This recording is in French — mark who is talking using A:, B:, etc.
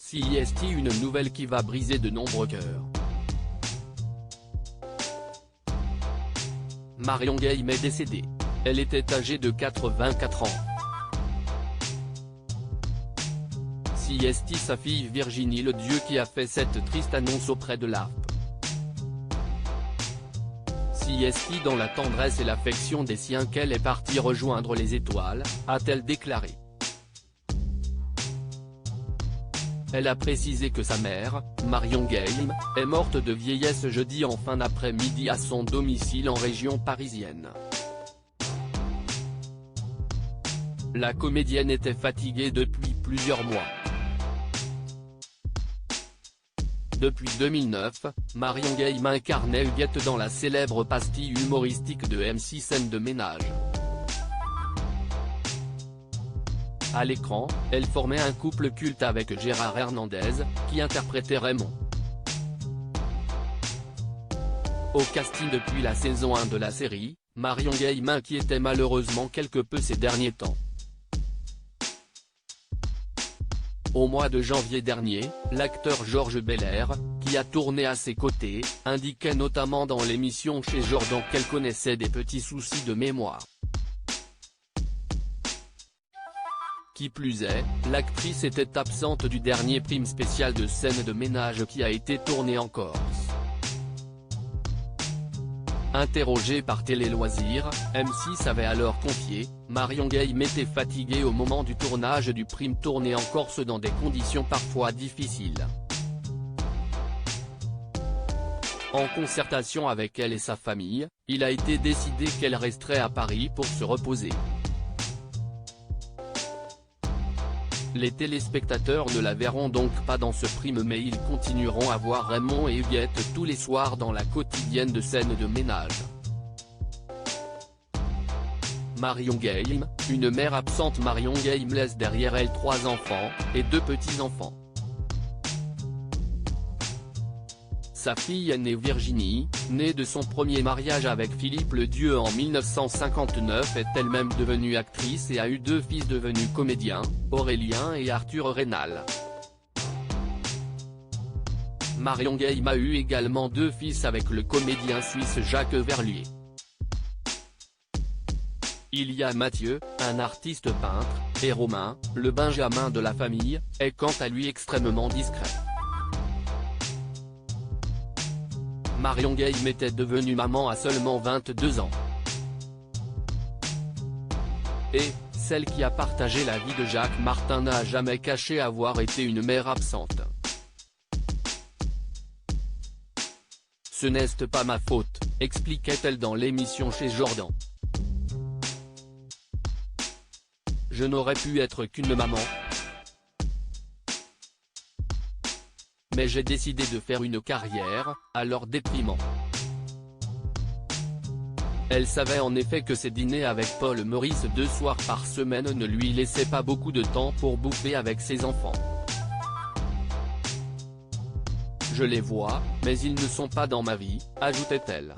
A: CIST, une nouvelle qui va briser de nombreux cœurs. Marion Game est décédée. Elle était âgée de 84 ans. CIST, sa fille Virginie Ledieu, qui a fait cette triste annonce auprès de l'ARP. CIST, dans la tendresse et l'affection des siens qu'elle est partie rejoindre les étoiles, a-t-elle déclaré. Elle a précisé que sa mère, Marion Game, est morte de vieillesse jeudi en fin d'après-midi à son domicile en région parisienne. La comédienne était fatiguée depuis plusieurs mois. Depuis 2009, Marion Game incarnait Huguette dans la célèbre pastille humoristique de M6 Scène de ménage. À l'écran, elle formait un couple culte avec Gérard Hernandez, qui interprétait Raymond. Au casting depuis la saison 1 de la série, Marion Game inquiétait malheureusement quelque peu ces derniers temps. Au mois de janvier dernier, l'acteur Georges Belair, qui a tourné à ses côtés, indiquait notamment dans l'émission Chez Jordan qu'elle connaissait des petits soucis de mémoire. Qui plus est, l'actrice était absente du dernier prime spécial de Scène de ménage qui a été tourné en Corse. Interrogée par Télé Loisirs, M6 avait alors confié, Marion Game était fatiguée au moment du tournage du prime tourné en Corse dans des conditions parfois difficiles. En concertation avec elle et sa famille, il a été décidé qu'elle resterait à Paris pour se reposer. Les téléspectateurs ne la verront donc pas dans ce prime, mais ils continueront à voir Raymond et Huguette tous les soirs dans la quotidienne de Scène de ménage. Marion Game, une mère absente. Marion Game laisse derrière elle 3 enfants, et 2 petits-enfants. Sa fille aînée Virginie, née de son premier mariage avec Philippe Ledieu en 1959, est elle-même devenue actrice et a eu 2 fils devenus comédiens, Aurélien et Arthur Rénal. Marion Game a eu également 2 fils avec le comédien suisse Jacques Verlier. Il y a Mathieu, un artiste peintre, et Romain, le benjamin de la famille, est quant à lui extrêmement discret. Marion Game était devenue maman à seulement 22 ans. Et, celle qui a partagé la vie de Jacques Martin n'a jamais caché avoir été une mère absente. Ce n'est pas ma faute, expliquait-elle dans l'émission Chez Jordan. Je n'aurais pu être qu'une maman. Mais j'ai décidé de faire une carrière, alors déprimant. Elle savait en effet que ses dîners avec Paul Meurice 2 soirs par semaine ne lui laissaient pas beaucoup de temps pour bouffer avec ses enfants. Je les vois, mais ils ne sont pas dans ma vie, ajoutait-elle.